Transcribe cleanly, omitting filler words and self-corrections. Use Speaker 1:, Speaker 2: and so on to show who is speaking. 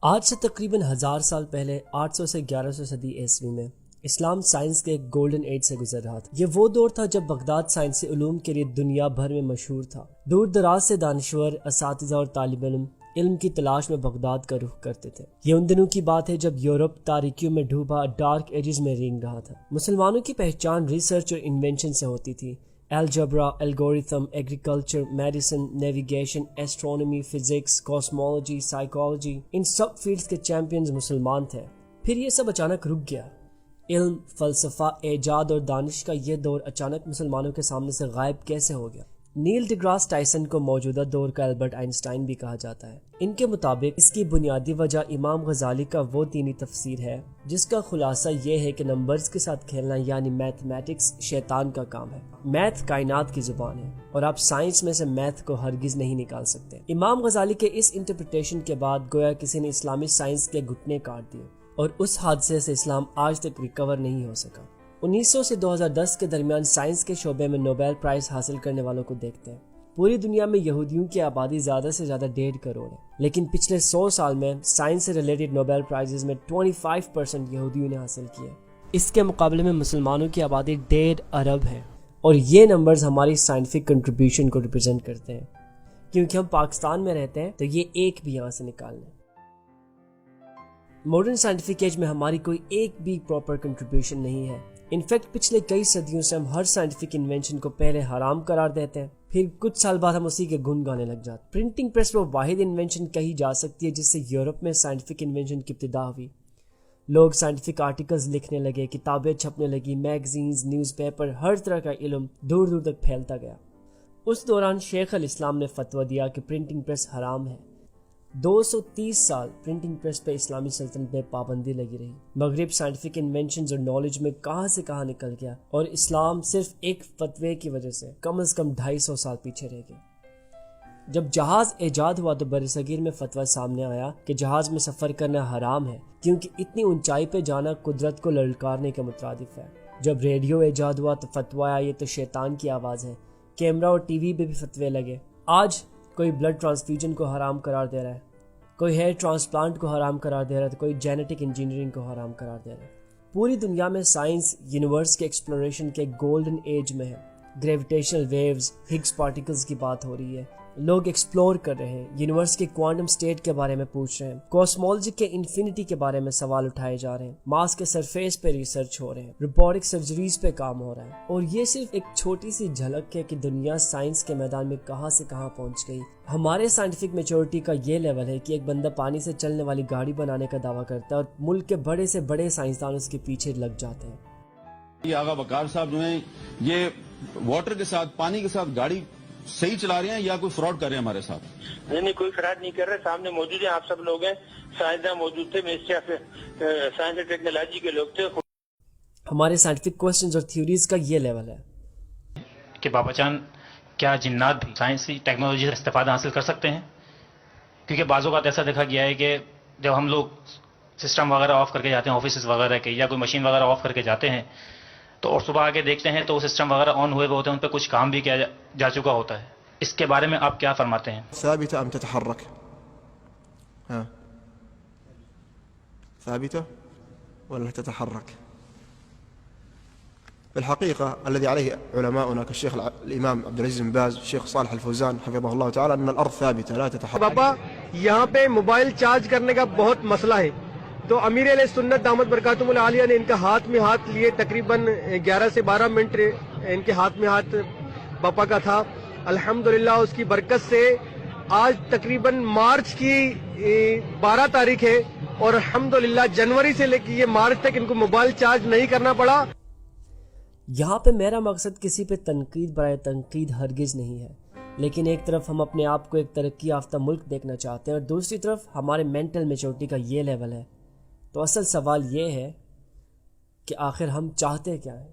Speaker 1: آج سے تقریباً 1000 سال پہلے 800 سے 1100 صدی عیسوی میں اسلام سائنس کے ایک گولڈن ایج سے گزر رہا تھا۔ یہ وہ دور تھا جب بغداد سائنسی علوم کے لیے دنیا بھر میں مشہور تھا۔ دور دراز سے دانشور، اساتذہ اور طالب علم کی تلاش میں بغداد کا رخ کرتے تھے۔ یہ ان دنوں کی بات ہے جب یورپ تاریکیوں میں ڈوبا ڈارک ایجز میں رینگ رہا تھا۔ مسلمانوں کی پہچان ریسرچ اور انوینشن سے ہوتی تھی۔ Algebra, algorithm, agriculture, medicine, navigation, astronomy, physics, cosmology, psychology, ان سب فیلڈز کے چیمپئنز مسلمان تھے۔ پھر یہ سب اچانک رک گیا۔ علم، فلسفہ، ایجاد اور دانش کا یہ دور اچانک مسلمانوں کے سامنے سے غائب کیسے ہو گیا؟ نیل ڈیگراس ٹائسن کو موجودہ دور کا البرٹ آئنسٹائن بھی کہا جاتا ہے۔ ان کے مطابق اس کی بنیادی وجہ امام غزالی کا وہ دینی تفسیر ہے جس کا خلاصہ یہ ہے کہ نمبرز کے ساتھ کھیلنا یعنی میتھمیٹکس شیطان کا کام ہے۔ میتھ کائنات کی زبان ہے اور آپ سائنس میں سے میتھ کو ہرگز نہیں نکال سکتے۔ امام غزالی کے اس انٹرپریٹیشن کے بعد گویا کسی نے اسلامی سائنس کے گھٹنے کاٹ دیے اور اس حادثے سے اسلام آج تک ریکور نہیں ہو سکا۔ 1900 سے 2010 کے درمیان سائنس کے شعبے میں نوبیل پرائز حاصل کرنے والوں کو دیکھتے ہیں۔ پوری دنیا میں یہودیوں کی آبادی زیادہ سے زیادہ 1.5 کروڑ ہے، لیکن پچھلے 100 سال میں سائنس سے ریلیٹڈ نوبیل پرائزز میں 25% یہودیوں نے حاصل کیے۔ اس کے مقابلے میں مسلمانوں کی آبادی 1.5 ارب ہے، اور یہ نمبرز ہماری سائنٹیفک کنٹریبیوشن کو ریپرزینٹ کرتے ہیں۔ کیونکہ ہم پاکستان میں رہتے ہیں تو یہ ایک بھی یہاں سے نکال لیں۔ ماڈرن سائنٹیفک ایج میں ہماری کوئی ایک بھی پراپر کنٹریبیوشن نہیں ہے۔ انفیکٹ پچھلے کئی صدیوں سے ہم ہر سائنٹیفک انوینشن کو پہلے حرام قرار دیتے ہیں، پھر کچھ سال بعد ہم اسی کے گن گانے لگ جاتے ہیں۔ پرنٹنگ پریس وہ واحد انوینشن کہی جا سکتی ہے جس سے یورپ میں سائنٹیفک انوینشن کی ابتدا ہوئی۔ لوگ سائنٹیفک آرٹیکلز لکھنے لگے، کتابیں چھپنے لگی، میگزینز، نیوز پیپر، ہر طرح کا علم دور دور تک پھیلتا گیا۔ اس دوران شیخ الاسلام نے فتویٰ دیا کہ پرنٹنگ پریس حرام ہے۔ 230 سال پرنٹنگ پریس پہ اسلامی سلطنت میں پابندی لگی رہی۔ مغرب سائنٹیفک انوینشنز اور نالج میں کہاں سے کہاں نکل گیا، اور اسلام صرف ایک فتوے کی وجہ سے کم از کم 250 سال پیچھے رہ گیا۔ جب جہاز ایجاد ہوا تو برصغیر میں فتویٰ سامنے آیا کہ جہاز میں سفر کرنا حرام ہے، کیونکہ اتنی اونچائی پہ جانا قدرت کو للکارنے کے مترادف ہے۔ جب ریڈیو ایجاد ہوا تو فتویٰ آیا یہ تو شیطان کی آواز ہے۔ کیمرہ اور ٹی وی پہ بھی فتوے لگے۔ آج کوئی بلڈ ٹرانسفیوژن کو حرام قرار دے رہا ہے، کوئی ہیئر ٹرانسپلانٹ کو حرام قرار دے رہا ہے، تو کوئی جینیٹک انجینئرنگ کو حرام قرار دے رہا ہے۔ پوری دنیا میں سائنس یونیورس کے ایکسپلوریشن کے گولڈن ایج میں ہے۔ گریویٹیشنل ویوز، ہگز پارٹیکلز کی بات ہو رہی ہے۔ لوگ ایکسپلور کر رہے ہیں، یونیورس کے کوانٹم سٹیٹ کے بارے میں پوچھ رہے ہیں، کاسمولوجی کے انفینٹی کے بارے میں سوال اٹھائے جا رہے ہیں، مارس کے سرفیس پہ ریسرچ ہو رہے ہیں، روبوٹک سرجریز پہ کام ہو رہا ہے۔ اور یہ صرف ایک چھوٹی سی جھلک ہے کہ دنیا سائنس کے میدان میں کہاں سے کہاں پہنچ گئی۔ ہمارے سائنٹیفک میچورٹی کا یہ لیول ہے کہ ایک بندہ پانی سے چلنے والی گاڑی بنانے کا دعویٰ کرتا ہے اور ملک کے بڑے سے بڑے سائنسدان اس کے پیچھے لگ جاتے ہیں۔
Speaker 2: یہ آغا وقار صاحب جو ہیں یہ واٹر کے ساتھ، پانی کے ساتھ گاڑی صحیح چلا رہے ہیں یا کوئی فراڈ کر رہے ہیں ہمارے ساتھ؟
Speaker 3: نہیں، کوئی فراڈ نہیں کر رہے، سامنے موجود ہیں، آپ سب لوگ ہیں، سائنسداں موجود تھے، ministry of science and technology کے لوگ تھے۔
Speaker 1: ہمارے سائنٹیفک کوسچنز اور تھیوریز کا یہ لیول ہے
Speaker 4: کہ بابا جان کیا جنات بھی سائنسی ٹیکنالوجی سے استفادہ حاصل کر سکتے ہیں؟ کیونکہ بعض اوقات ایسا دیکھا گیا ہے کہ جب ہم لوگ سسٹم وغیرہ آف کر کے جاتے ہیں آفیسز وغیرہ کے، یا کوئی مشین وغیرہ آف کر کے جاتے ہیں تو اور صبح آگے دیکھتے ہیں تو وہ سسٹم وغیرہ آن ہوئے ہوتے ہیں، ان پہ کچھ کام بھی کیا جا چکا ہوتا ہے۔ اس کے بارے میں آپ کیا فرماتے ہیں؟
Speaker 5: ثابتة ام تتحرك؟ ثابتة ولا تتحرك؟ بالحقيقة الذي عليه علماؤنا كالشيخ الإمام عبد العزيز بن باز، الشيخ صالح الفوزان حفظه الله تعالى، أن الأرض ثابتة لا تتحرك۔
Speaker 6: بابا یہاں پہ موبائل چارج کرنے کا بہت مسئلہ ہے، تو امیر علیہ سنت دامت برکاتہم العالیہ نے ان کا ہاتھ میں ہاتھ لیے، تقریباً 11 سے 12 منٹ ان کے ہاتھ میں ہاتھ باپا کا تھا۔ الحمدللہ اس کی برکت سے آج تقریباً مارچ کی 12 تاریخ ہے، اور الحمدللہ جنوری سے لے کے یہ مارچ تک ان کو موبائل چارج نہیں کرنا پڑا۔
Speaker 1: یہاں پہ میرا مقصد کسی پہ تنقید برائے تنقید ہرگز نہیں ہے، لیکن ایک طرف ہم اپنے آپ کو ایک ترقی یافتہ ملک دیکھنا چاہتے ہیں اور دوسری طرف ہمارے مینٹل میچورٹی کا یہ لیول ہے۔ تو اصل سوال یہ ہے کہ آخر ہم چاہتے کیا ہیں؟